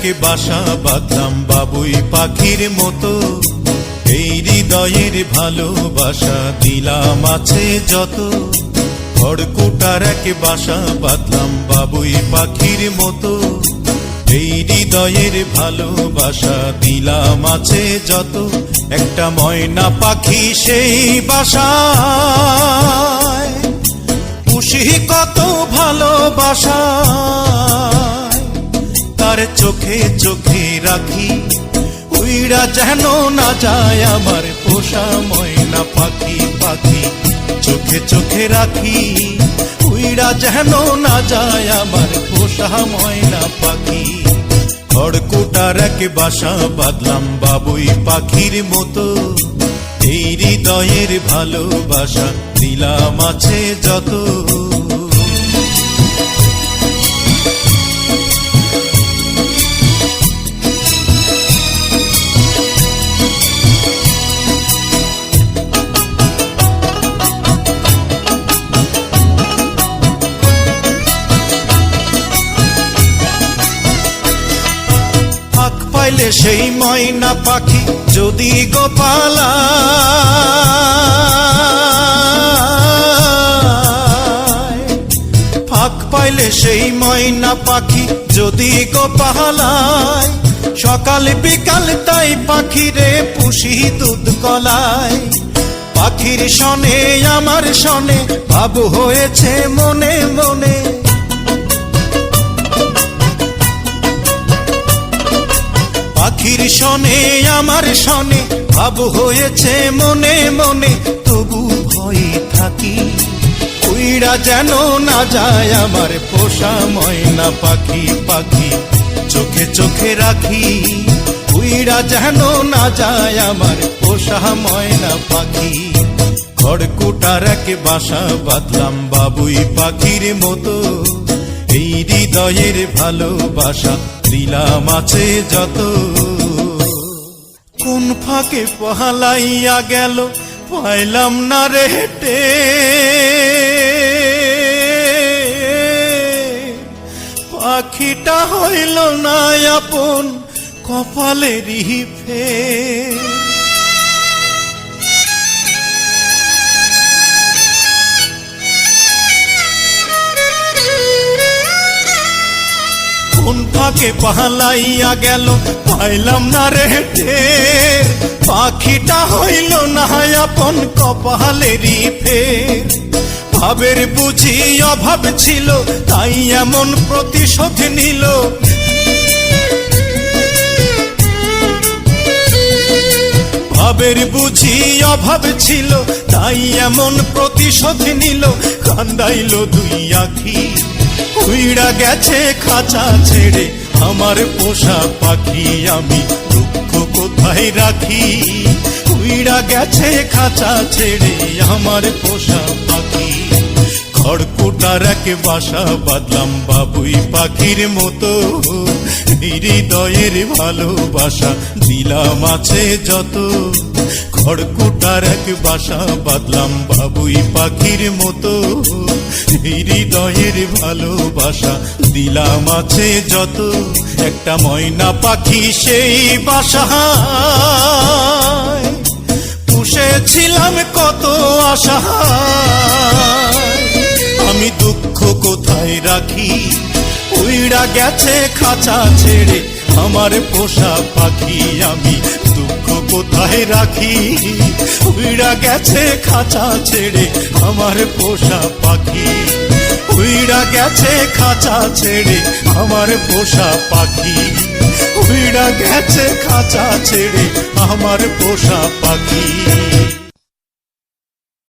এক বাসা বাঁধলাম বাবুই পাখির মতো, এই হৃদয়ের ভালোবাসা দিলাম আছে যত। খড়কুটার এক বাসা বাঁধলাম বাবুই পাখির মতো, এই হৃদয়ের ভালোবাসা দিলাম আছে যত। একটা ময়না পাখি সেই বাসায়, খুশি কত ভালোবাসা, তার চোখে চোখে রাখি, উইড়া যেন না যায় আমার পোষা ময়না পাখি। পাখি চোখে চোখে রাখি, উইড়া যেন না যায় আমার পোষা ময়না পাখি। খড়কুটার এক বাসা বাঁধলাম বাবুই পাখির মতো, এই হৃদয়ের ভালোবাসা দিলাম আছে যত। পাইলে সেই ময়না পাখি যদি গোপালা, ফাঁক পাইলে সেই ময়না পাখি যদি গোপালায়, সকাল বিকাল তাই পাখিরে পুষি দুধ কলায়। পাখির শনে আমার শনে ভাব হয়েছে মনে মনে, পাখির শনে আমার শনে ভাব হয়েছে মনে মনে। তবু ভয়ে থাকি, উইড়া যেন না যায় আমার পোষা ময়না পাখি। পাখি চোখে চোখে রাখি, উইড়া যেন না যায় আমার পোষা ময়না পাখি। খড়কুটার এক বাসা বাঁধলাম বাবুই পাখির মতো, এই হৃদয়ের ভালোবাসা দিলাম আছে যত। কোন ফাঁকে পহালাইয়া গেল পাইলাম না রে হেটে, পাখিটা হইল না আপন কপালেরই ফের। কোন ফাঁকে পালাইয়া গেল পাইলাম না রে টের, পাখিটা হইল না আপন কপালেরই ফের। ভাবের বুঝি অভাব ছিল তাই এমন প্রতিশোধ নিল, ভাবের বুঝি অভাব ছিল তাই এমন প্রতিশোধ নিল। কান্দাইল দুই আখি, উইড়া গেছে খাঁচা ছেড়ে আমার পোষা পাখি। আমি দুঃখ কোথায় রাখি, উইড়া গেছে খাঁচা ছেড়ে আমার পোষা পাখি। খড়কুটার এক বাসা বাঁধলাম বাবুই পাখির মতো, হৃদয়ের ভালোবাসা দিলাম আছে যত। খড়কুটার এক বাসা বাঁধলাম বাবুই পাখির মতো, হৃদয়ের ভালোবাসা দিলাম আছে যত। একটা ময়না পাখি সেই বাসায়, পুষেছিলাম কত আশা, আমি দুঃখ কোথায় রাখি, উইড়া গেছে খাঁচা ছেড়ে আমার পোষা পাখি। আমি দুঃখ কোথায় রাখি, উইড়া গেছে খাঁচা ছেড়ে আমার পোষা পাখি। উইড়া গেছে খাঁচা ছেড়ে আমার পোষা পাখি, উইড়া গেছে খাঁচা ছেড়ে আমার পোষা পাখি।